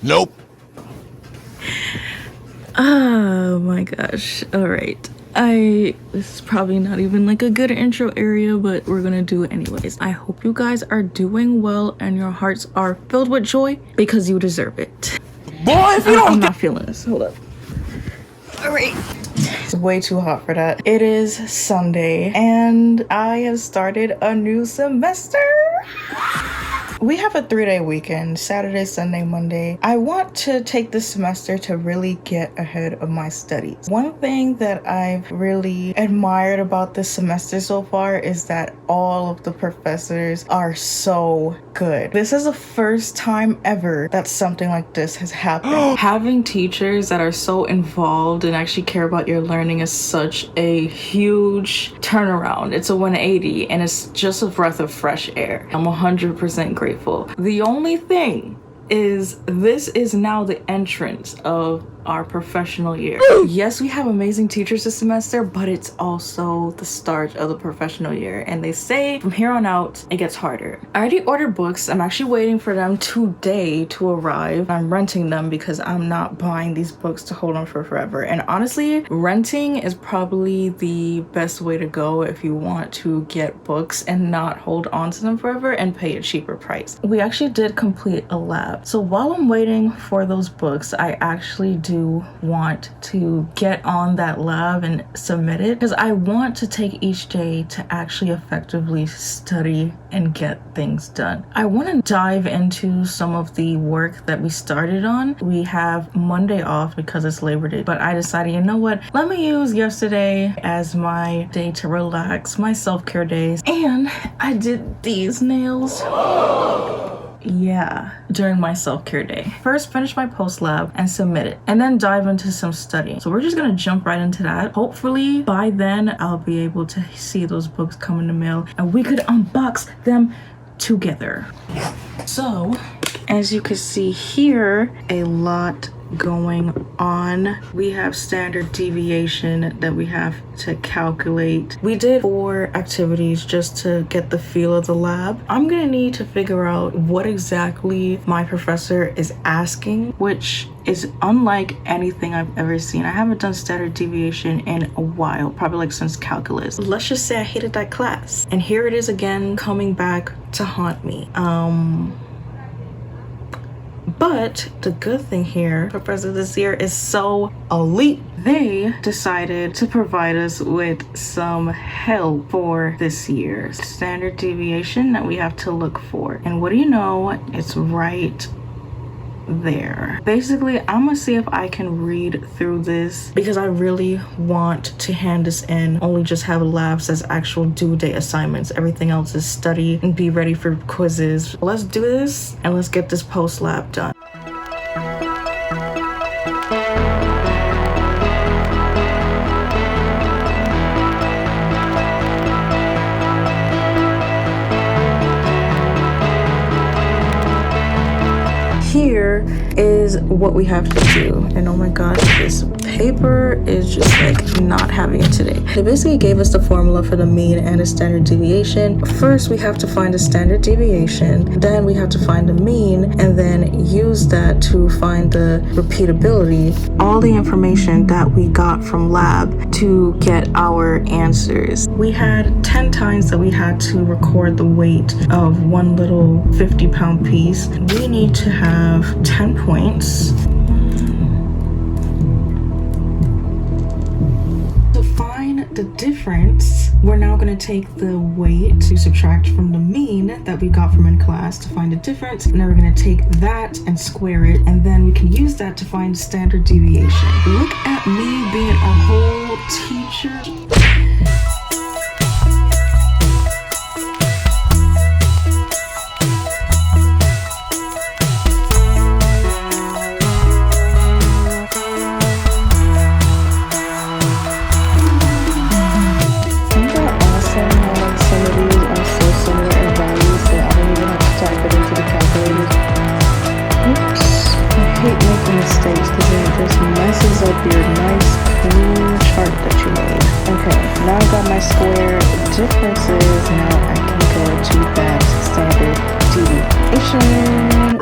Nope. Oh my gosh. All right. This is probably not even like a good intro area, but we're gonna do it anyways. I hope you guys are doing well and your hearts are filled with joy because you deserve it. Boy, if you don't I'm not feeling this. Hold up. All right. It's way too hot for that. It is Sunday and I have started a new semester. We have a 3-day weekend, Saturday, Sunday, Monday. I want to take this semester to really get ahead of my studies. One thing that I've really admired about this semester so far is that all of the professors are so good. This is the first time ever that something like this has happened. Having teachers that are so involved and actually care about your learning is such a huge turnaround. It's a 180 and it's just a breath of fresh air. I'm 100% grateful. The only thing is this is now the entrance of our professional year. Yes, we have amazing teachers this semester, but it's also the start of the professional year. And they say from here on out, it gets harder. I already ordered books. I'm actually waiting for them today to arrive. I'm renting them because I'm not buying these books to hold on for forever. And honestly, renting is probably the best way to go if you want to get books and not hold on to them forever and pay a cheaper price. We actually did complete a lab. So while I'm waiting for those books, I actually do want to get on that lab and submit it because I want to take each day to actually effectively study and get things done. I want to dive into some of the work that we started on. We have Monday off because it's Labor Day, but I decided, you know what, let me use yesterday as my day to relax, my self-care days, and I did these nails. Yeah, during my self-care day. First, finish my post lab and submit it, and then dive into some studying. So we're just gonna jump right into that. Hopefully by then I'll be able to see those books come in the mail and we could unbox them together. So as you can see here, a lot going on. We have standard deviation that we have to calculate. We did 4 activities just to get the feel of the lab. I'm gonna need to figure out what exactly my professor is asking, which is unlike anything I've ever seen. I haven't done standard deviation in a while, probably like since calculus. Let's just say I hated that class. And here it is again, coming back to haunt me. But the good thing here, Professor this year is so elite. They decided to provide us with some help for this year. Standard deviation that we have to look for. And what do you know? It's right there. Basically, I'm gonna see if I can read through this because I really want to hand this in, only just have labs as actual due date assignments. Everything else is study and be ready for quizzes. Let's do this and let's get this post lab done. Here is what we have to do, and oh my god, this paper is just like not having it today. They basically gave us the formula for the mean and the standard deviation. First we have to find the standard deviation, then we have to find the mean, and then use that to find the repeatability, all the information that we got from lab to get our answers. We had 10 times that we had to record the weight of one little 50-pound piece. We need to have 10 points. To find the difference, we're now going to take the weight to subtract from the mean that we got from in class to find the difference, and then we're going to take that and square it, and then we can use that to find standard deviation. Look at me being a whole teacher. Mistakes because it just messes up your nice clean chart that you made. Okay, now I got my square differences. Now I can go to that standard deviation.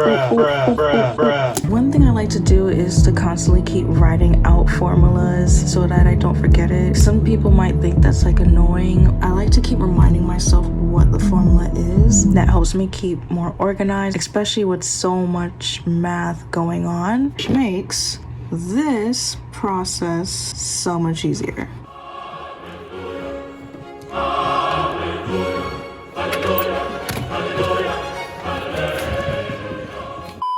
One thing I like to do is to constantly keep writing out formulas so that I don't forget it. Some people might think that's like annoying. I like to keep reminding myself what the formula is. That helps me keep more organized, especially with so much math going on, which makes this process so much easier.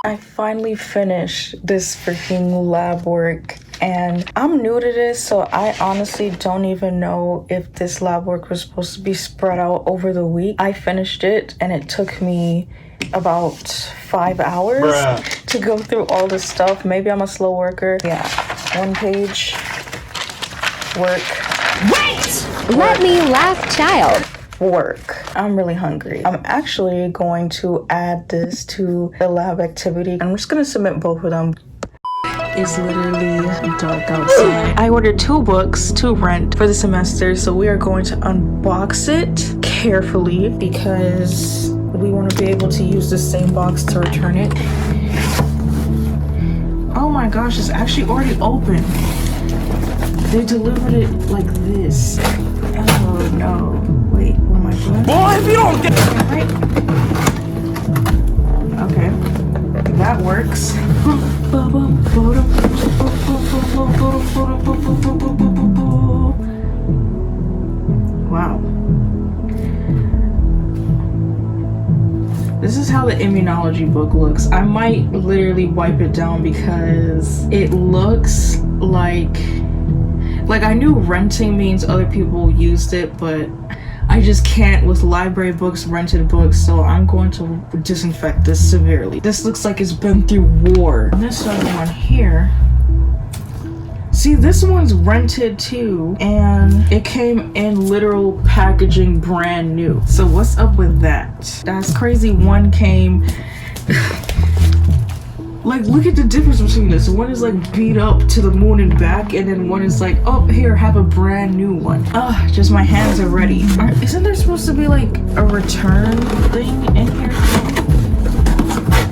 I finally finished this freaking lab work, and I'm new to this, so I honestly don't even know if this lab work was supposed to be spread out over the week. I finished it, and it took me about 5 hours to go through all this stuff. Maybe I'm a slow worker. Yeah, 1 page work. Wait! Let me last child. Work. I'm really hungry. I'm actually going to add this to the lab activity. I'm just gonna submit both of them. It's literally dark outside. I ordered 2 books to rent for the semester, so we are going to unbox it carefully because we want to be able to use the same box to return it. Oh my gosh, it's actually already open. They delivered it like this. Oh no. Wait, what am I doing? Boy, if you don't get Right. Okay. That works. Wow. This is how the immunology book looks. I might literally wipe it down because it looks like I knew renting means other people used it, but I just can't with library books, rented books, so I'm going to disinfect this severely. This looks like it's been through war. And this other one here, see, this one's rented too, and it came in literal packaging brand new. So what's up with that? That's crazy. One came like, look at the difference between this. One is like beat up to the moon and back, and then one is like, oh, here, have a brand new one. Ugh, just my hands are ready. Isn't there supposed to be like a return thing in here?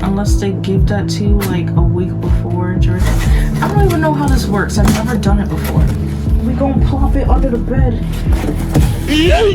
Unless they give that to you like a week before, George. I don't even know how this works. I've never done it before. We gonna plop it under the bed.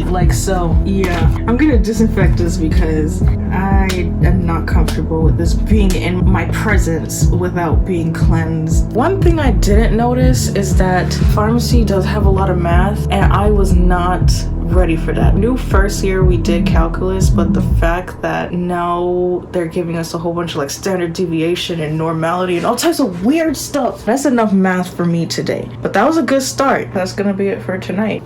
Like so. Yeah, I'm gonna disinfect this because I am not comfortable with this being in my presence without being cleansed. One thing I didn't notice is that pharmacy does have a lot of math, and I was not ready for that. New first year we did calculus, but the fact that now they're giving us a whole bunch of like standard deviation and normality and all types of weird stuff, that's enough math for me today. But that was a good start. That's gonna be it for tonight.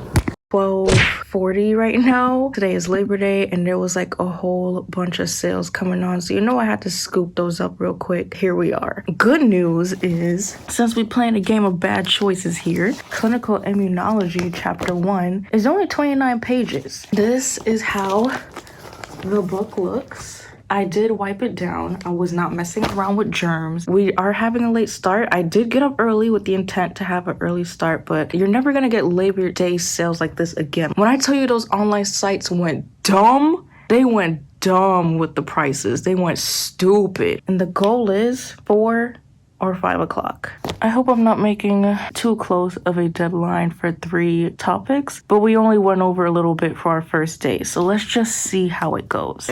12:40 right now. Today is Labor Day, and there was like a whole bunch of sales coming on, so you know I had to scoop those up real quick. Here we are. Good news is, since we playing a game of bad choices here, Clinical Immunology Chapter 1 is only 29 pages. This is how the book looks. I did wipe it down. I was not messing around with germs. We are having a late start. I did get up early with the intent to have an early start, but you're never gonna get Labor Day sales like this again. When I tell you those online sites went dumb, they went dumb with the prices. They went stupid. And the goal is 4 or 5 o'clock. I hope I'm not making too close of a deadline for 3 topics, but we only went over a little bit for our first day, so let's just see how it goes.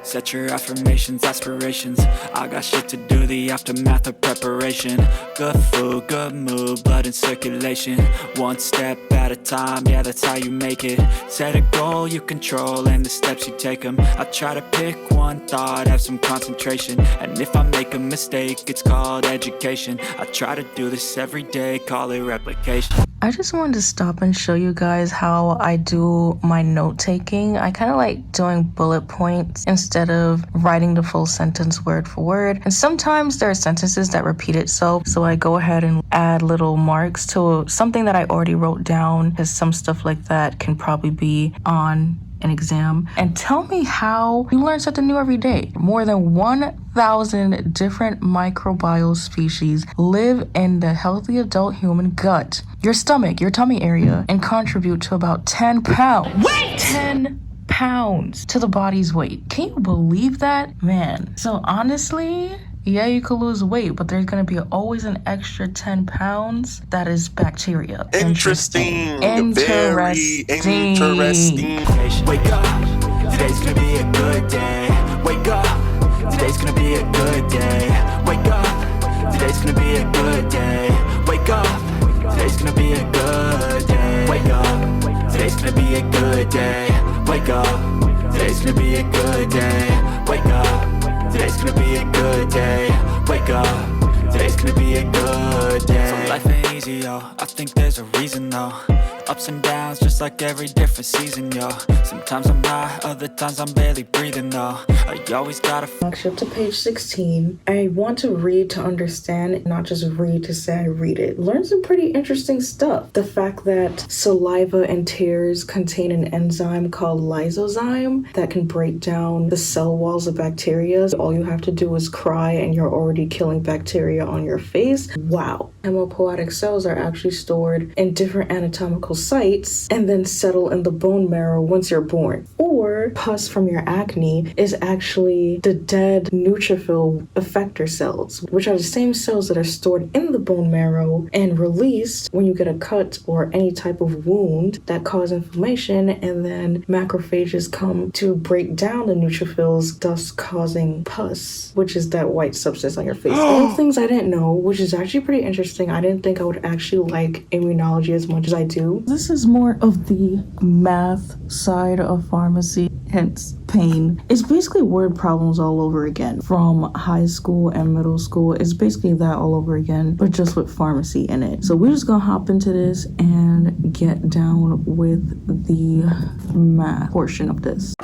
Set your affirmations, aspirations. I got shit to do, the aftermath of preparation. Good food, good mood, blood in circulation. One step at a time, yeah, that's how you make it. Set a goal you control and the steps you take them. I try to pick one thought, have some concentration. And if I make a mistake, it's called education. I try to do this every day, call it replication. I just wanted to stop and show you guys how I do my note taking. I kind of like doing bullet points instead of writing the full sentence word for word. And sometimes there are sentences that repeat itself, so I go ahead and add little marks to something that I already wrote down, because some stuff like that can probably be on an exam. And tell me how you learn something new every day. More than 1,000 different microbial species live in the healthy adult human gut, your stomach, your tummy area, and contribute to about 10 pounds. Wait! 10 pounds to the body's weight. Can you believe that? Man. So honestly, yeah, you could lose weight, but there's gonna be always an extra 10 pounds that is bacteria. Interesting. Interesting. Very interesting. Wake up, today's gonna be a good day. Wake up, today's gonna be a good day. Wake up, today's gonna be a good day. Wake up, today's gonna be a good day. Wake up, today's gonna be a good day. Wake up, today's gonna be a good day. Wake up, today's gonna be a good day. Wake up, today's gonna be a good day. So life ain't easy, yo, I think there's a reason though. Ups and downs, just like every different season, yo. Sometimes I'm high, other times I'm barely breathing, though. I always gotta Up to page 16. I want to read to understand, not just read to say I read it. Learn some pretty interesting stuff. The fact that saliva and tears contain an enzyme called lysozyme that can break down the cell walls of bacteria. All you have to do is cry and you're already killing bacteria on your face. Wow. Hematopoietic cells are actually stored in different anatomical sites and then settle in the bone marrow once you're born. Or pus from your acne is actually the dead neutrophil effector cells, which are the same cells that are stored in the bone marrow and released when you get a cut or any type of wound that cause inflammation, and then macrophages come to break down the neutrophils, thus causing pus, which is that white substance on your face. All things I didn't know, which is actually pretty interesting. I didn't think I would actually like immunology as much as I do. This is more of the math side of pharmacy, hence pain. It's basically word problems all over again from high school and middle school. It's basically that all over again, but just with pharmacy in it. So we're just gonna hop into this and get down with the math portion of this.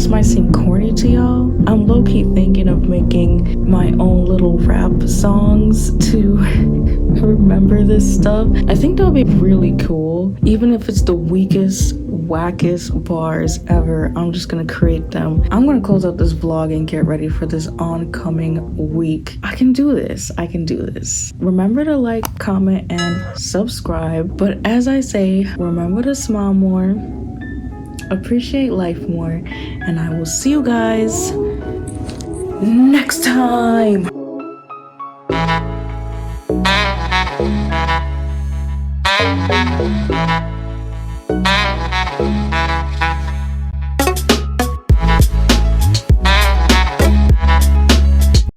Might seem corny to y'all. I'm low-key thinking of making my own little rap songs to remember this stuff. I think that'll be really cool. Even if it's the weakest, wackest bars ever, I'm just gonna create them. I'm gonna close out this vlog and get ready for this oncoming week. I can do this. I can do this. Remember to like, comment, and subscribe. But as I say, remember to smile more, appreciate life more, and I will see you guys next time.